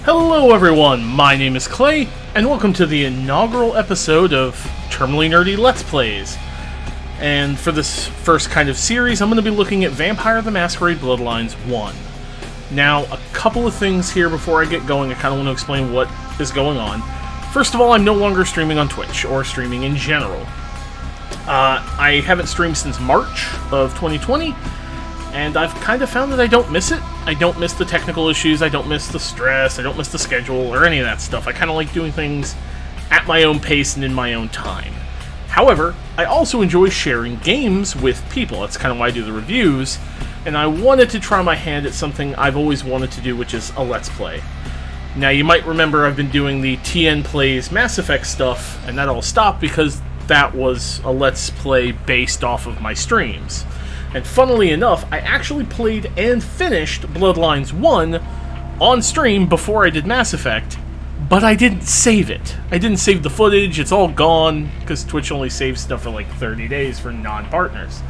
Hello everyone, my name is Clay, and welcome to the inaugural episode of Terminally Nerdy Let's Plays. And for this first kind of series, I'm going to be looking at Vampire the Masquerade Bloodlines 1. Now, a couple of things here before I get going. I kind of want to explain what is going on. First of all, I'm no longer streaming on Twitch, or streaming in general. I haven't streamed since March of 2020, and I've kind of found that I don't miss it. I don't miss the technical issues, I don't miss the stress, I don't miss the schedule, or any of that stuff. I kind of like doing things at my own pace and in my own time. However, I also enjoy sharing games with people. That's kind of why I do the reviews, and I wanted to try my hand at something I've always wanted to do, which is a Let's Play. Now, you might remember I've been doing the TN Plays Mass Effect stuff, and that all stopped because that was a Let's Play based off of my streams. And funnily enough, I actually played and finished Bloodlines 1 on stream before I did Mass Effect, but I didn't save it. I didn't save the footage, it's all gone, because Twitch only saves stuff for like 30 days for non-partners.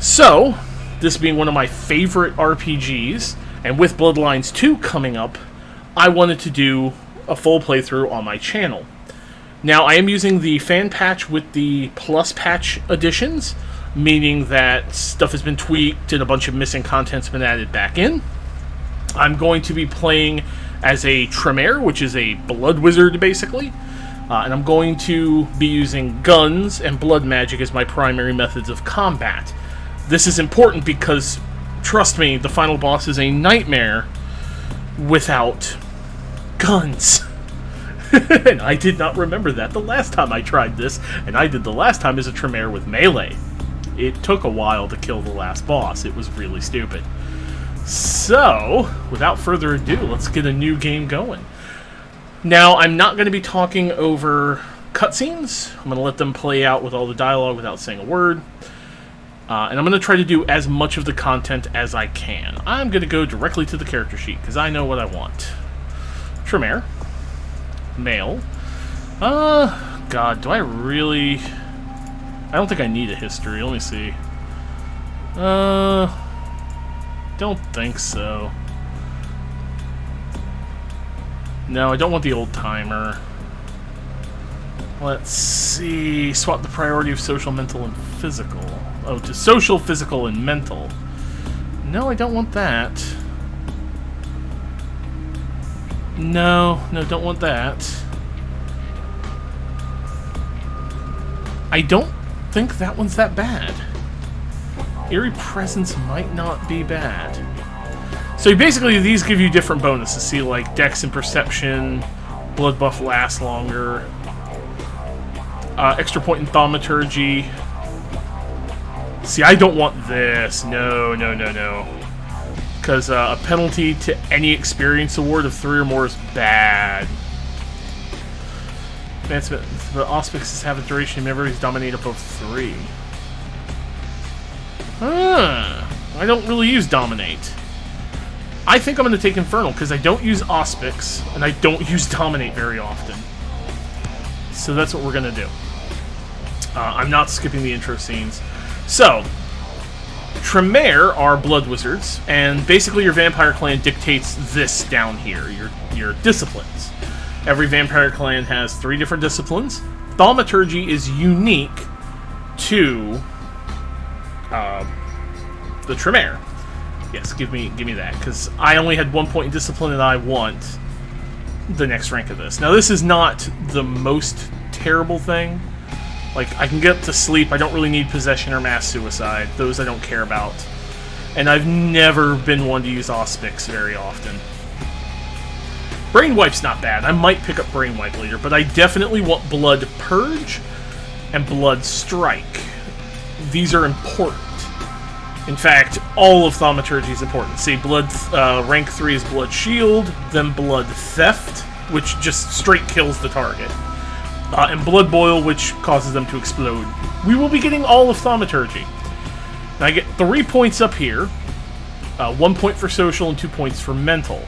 So, this being one of my favorite RPGs, and with Bloodlines 2 coming up, I wanted to do a full playthrough on my channel. Now, I am using the fan patch with the plus patch additions, meaning that stuff has been tweaked and a bunch of missing content's been added back in. I'm going to be playing as a Tremere, which is a blood wizard, basically. And I'm going to be using guns and blood magic as my primary methods of combat. This is important because, trust me, the final boss is a nightmare without guns. And I did not remember that the last time I tried this, and I did the last time as a Tremere with melee. It took a while to kill the last boss. It was really stupid. So, without further ado, let's get a new game going. Now, I'm not going to be talking over cutscenes. I'm going to let them play out with all the dialogue without saying a word. And I'm going to try to do as much of the content as I can. I'm going to go directly to the character sheet, because I know what I want. Tremere. Male. God, do I really... I don't think I need a history. Let me see. Don't think so. No, I don't want the old timer. Let's see. Swap the priority of social, mental, and physical. Oh, to social, physical, and mental. No, I don't want that. No, don't want that. I don't think that one's that bad. Eerie Presence might not be bad. So basically these give you different bonuses. See, like Dex and Perception, Blood Buff lasts longer, extra point in Thaumaturgy. See, I don't want this. No. Because a penalty to any experience award of 3 or more is bad. Advancement. The auspices have a duration of memories dominate above 3. I don't really use Dominate. I think I'm going to take Infernal, because I don't use Auspice, and I don't use Dominate very often. So that's what we're going to do. I'm not skipping the intro scenes. So, Tremere are blood wizards, and basically your vampire clan dictates this down here, your disciplines. Every vampire clan has 3 different disciplines. Thaumaturgy is unique to the Tremere. Yes, give me that, because I only had 1 point in discipline, and I want the next rank of this. Now, this is not the most terrible thing. Like, I can get up to sleep. I don't really need possession or mass suicide. Those I don't care about. And I've never been one to use Auspice very often. Brainwipe's not bad. I might pick up Brainwipe later, but I definitely want Blood Purge and Blood Strike. These are important. In fact, all of Thaumaturgy is important. See, rank 3 is Blood Shield, then Blood Theft, which just straight kills the target. And Blood Boil, which causes them to explode. We will be getting all of Thaumaturgy. Now I get 3 points up here, 1 point for social and 2 points for mental.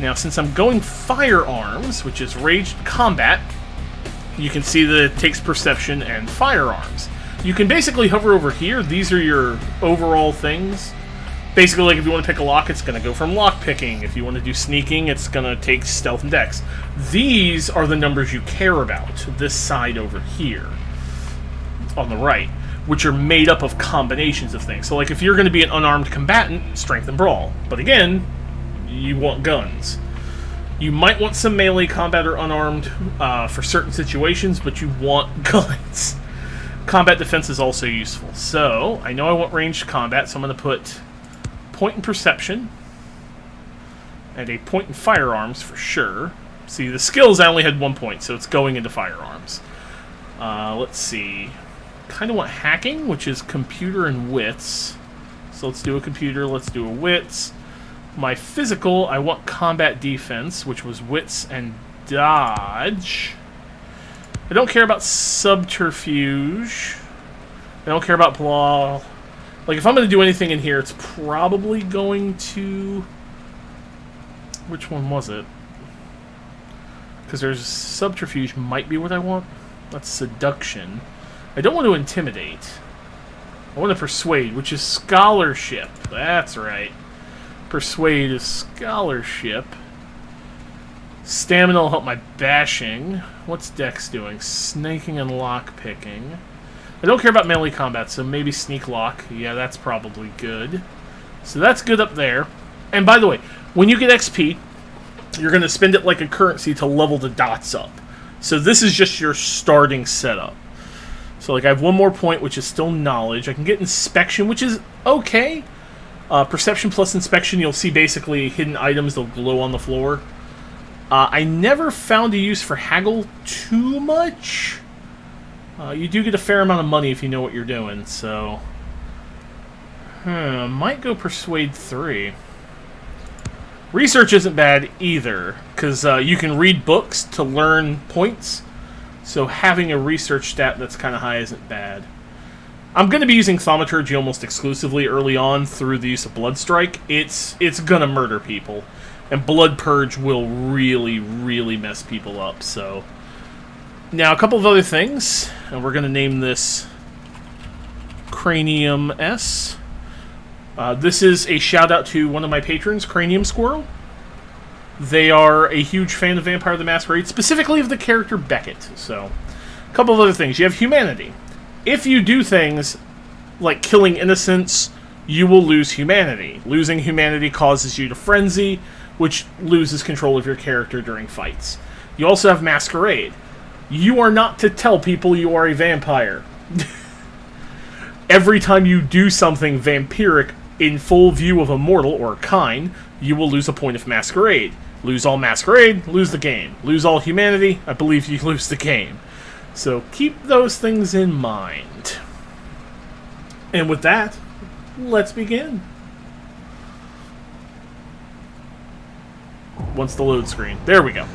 Now, since I'm going firearms, which is ranged combat, you can see that it takes perception and firearms. You can basically hover over here. These are your overall things. Basically, like, if you want to pick a lock, it's going to go from lock picking. If you want to do sneaking, it's going to take stealth and dex. These are the numbers you care about, this side over here, on the right, which are made up of combinations of things. So, like, if you're going to be an unarmed combatant, strength and brawl. But again, you want guns. You might want some melee combat or unarmed for certain situations, but you want guns. Combat defense is also useful. So, I know I want ranged combat, so I'm going to put point in perception and a point in firearms for sure. See, the skills I only had 1 point, so it's going into firearms. Let's see. Kind of want hacking, which is computer and wits. So let's do a computer, let's do a wits. My physical, I want combat defense, which was wits and dodge. I don't care about subterfuge. I don't care about blah. Like, if I'm going to do anything in here, it's probably going to... Which one was it? Because there's subterfuge might be what I want. That's seduction. I don't want to intimidate. I want to persuade, which is scholarship. That's right. Persuade is scholarship. Stamina will help my bashing. What's dex doing? Snaking and lockpicking. I don't care about melee combat, so maybe sneak lock. Yeah, that's probably good. So that's good up there. And by the way, when you get XP, you're going to spend it like a currency to level the dots up. So this is just your starting setup. So like I have 1 more point, which is still knowledge. I can get inspection, which is okay. Perception plus inspection, you'll see basically hidden items that'll glow on the floor. I never found a use for haggle too much. You do get a fair amount of money if you know what you're doing, so... might go Persuade 3. Research isn't bad either, because you can read books to learn points, so having a research stat that's kind of high isn't bad. I'm going to be using Thaumaturgy almost exclusively early on through the use of Blood Strike. It's going to murder people, and Blood Purge will really, really mess people up, so... Now, a couple of other things, and we're going to name this Cranium S. This is a shout-out to one of my patrons, Cranium Squirrel. They are a huge fan of Vampire the Masquerade, specifically of the character Beckett. So, a couple of other things. You have humanity. If you do things like killing innocents, you will lose humanity. Losing humanity causes you to frenzy, which loses control of your character during fights. You also have Masquerade. You are not to tell people you are a vampire. Every time you do something vampiric in full view of a mortal or a kind, you will lose a point of Masquerade. Lose all Masquerade, lose the game. Lose all humanity, I believe you lose the game. So keep those things in mind. And with that, let's begin. Once the load screen. There we go.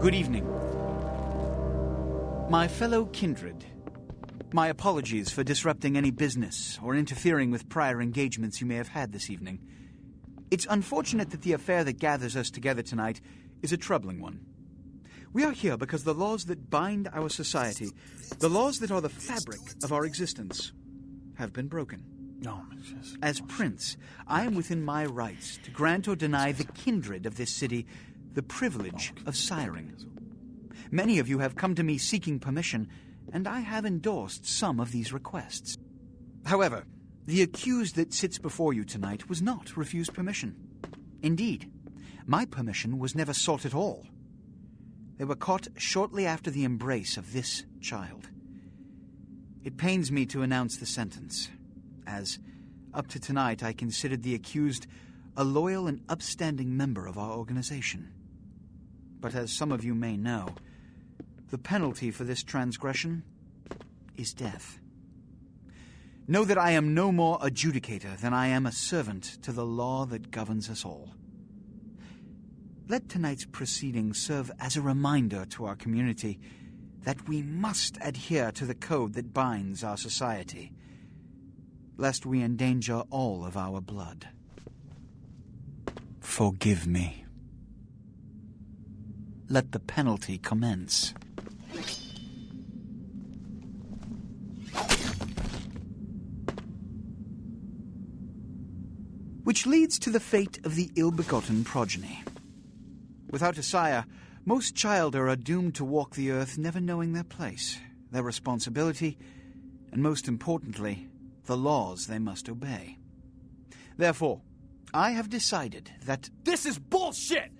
Good evening. My fellow kindred, my apologies for disrupting any business or interfering with prior engagements you may have had this evening. It's unfortunate that the affair that gathers us together tonight is a troubling one. We are here because the laws that bind our society, the laws that are the fabric of our existence, have been broken. As Prince, I am within my rights to grant or deny the kindred of this city the privilege of siring. Many of you have come to me seeking permission, and I have endorsed some of these requests. However, the accused that sits before you tonight was not refused permission. Indeed, my permission was never sought at all. They were caught shortly after the embrace of this child. It pains me to announce the sentence, as, up to tonight, I considered the accused a loyal and upstanding member of our organization. But as some of you may know, the penalty for this transgression is death. Know that I am no more adjudicator than I am a servant to the law that governs us all. Let tonight's proceedings serve as a reminder to our community that we must adhere to the code that binds our society, lest we endanger all of our blood. Forgive me. Let the penalty commence. Which leads to the fate of the ill-begotten progeny. Without a sire, most childer are doomed to walk the earth never knowing their place, their responsibility, and most importantly, the laws they must obey. Therefore, I have decided that... This is bullshit!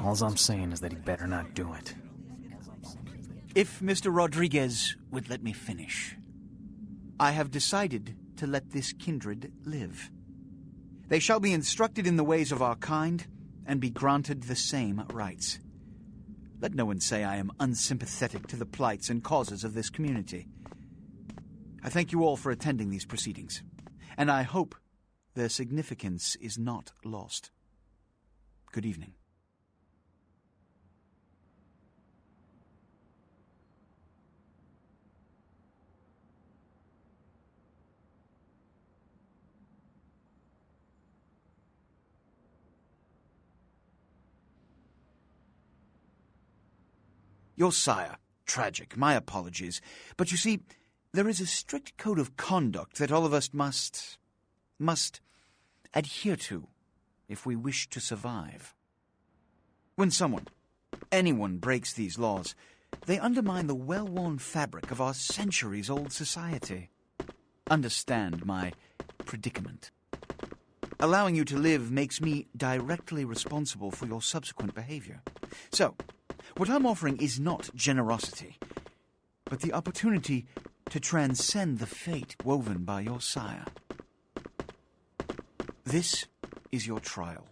All I'm saying is that he better not do it. If Mr. Rodriguez would let me finish. I have decided to let this kindred live. They shall be instructed in the ways of our kind and be granted the same rights. Let no one say I am unsympathetic to the plights and causes of this community. I thank you all for attending these proceedings, and I hope their significance is not lost. Good evening. Your sire, tragic, my apologies. But you see, there is a strict code of conduct that all of us must adhere to if we wish to survive. When anyone breaks these laws, they undermine the well-worn fabric of our centuries-old society. Understand my predicament. Allowing you to live makes me directly responsible for your subsequent behavior. So, what I'm offering is not generosity, but the opportunity to transcend the fate woven by your sire. This is your trial.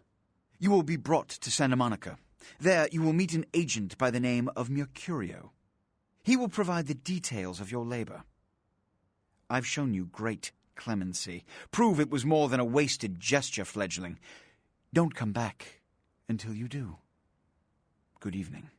You will be brought to Santa Monica. There you will meet an agent by the name of Mercurio. He will provide the details of your labor. I've shown you great clemency. Prove it was more than a wasted gesture, fledgling. Don't come back until you do. Good evening.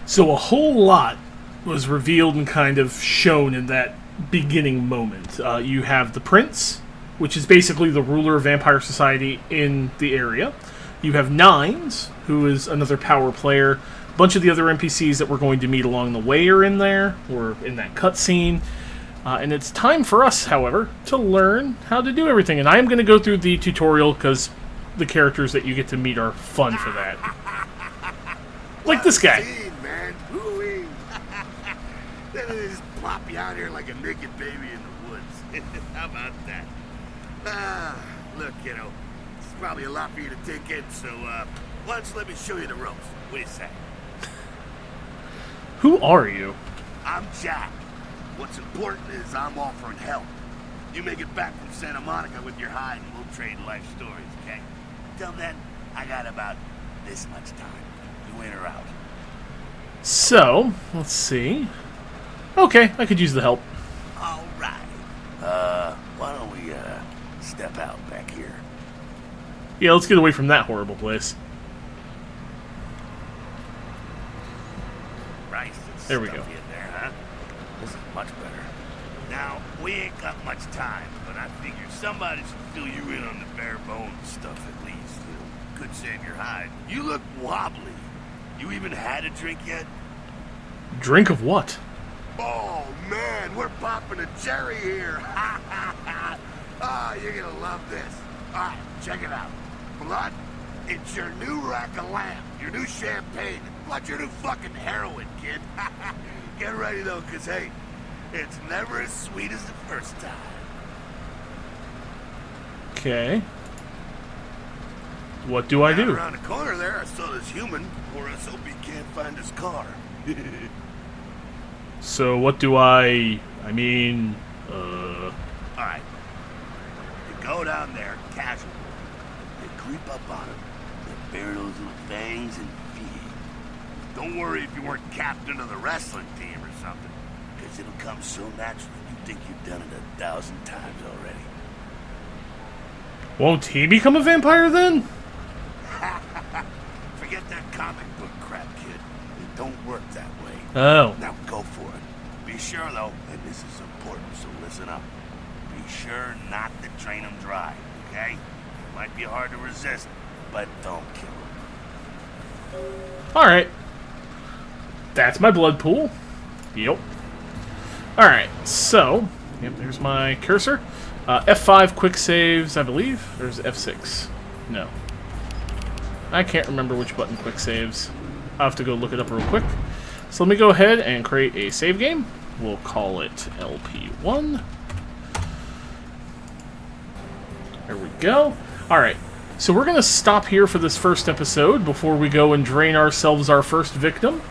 So a whole lot was revealed and kind of shown in that beginning moment. You have the Prince, which is basically the ruler of Vampire Society in the area. You have Nines, who is another power player. A bunch of the other NPCs that we're going to meet along the way are in there, or in that cutscene. And it's time for us, however, to learn how to do everything. And I am going to go through the tutorial because the characters that you get to meet are fun for that. Like this guy. Man. Ooh-wee. Then they just plop you out here like a naked baby in the woods. How about that? Look, kiddo, it's probably a lot for you to take in, so why don't you let me show you the ropes? What do you say? Who are you? I'm Jack. What's important is I'm offering help. You make it back from Santa Monica with your hide and we'll trade life stories, okay? Till then, I got about this much time. You in or out? So, let's see. Okay, I could use the help. All right. Why don't we, step out back here? Yeah, let's get away from that horrible place. Right. There we go. In there, huh? This is much better. Now, we ain't got much time, but I figure somebody should fill you in on the bare bones stuff at least. Could save your hide. You look wobbly. You even had a drink yet? Drink of what? Oh, man, we're popping a cherry here. Oh, you're gonna love this. All right, check it out. Blood It's your new rack of lamb, your new champagne, plus your new fucking heroin, kid. Get ready though, cause hey, it's never as sweet as the first time. Okay. What do I do? Around the corner there, I saw this human, or else hope he can't find his car. So what do I mean, Alright. You go down there, casual. You creep up on him. You bare those little fangs and feed. Don't worry if you weren't captain of the wrestling team or something. Because it'll come so natural you think you've done it 1,000 times already. won't he become a vampire then? Forget that comic book crap, kid. It don't work that way. Oh. Now go for it. Be sure, though, and this is important, so listen up. Be sure not to train him dry, okay? It might be hard to resist, but don't kill him. Alright. That's my blood pool. Yep. Alright, so, yep, there's my cursor. F5 quick saves, I believe. There's F6. No. I can't remember which button quick saves. I'll have to go look it up real quick. So let me go ahead and create a save game. We'll call it LP1. There we go. Alright, so we're going to stop here for this first episode before we go and drain ourselves our first victim.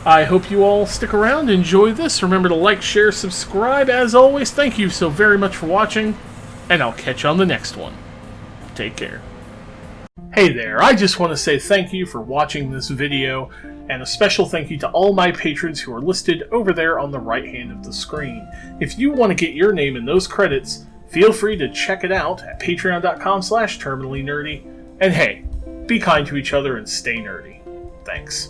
I hope you all stick around, enjoy this. Remember to like, share, subscribe. As always, thank you so very much for watching, and I'll catch you on the next one. Take care. Hey there, I just want to say thank you for watching this video, and a special thank you to all my patrons who are listed over there on the right hand of the screen. If you want to get your name in those credits, feel free to check it out at patreon.com/terminallynerdy. And hey, be kind to each other and stay nerdy. Thanks.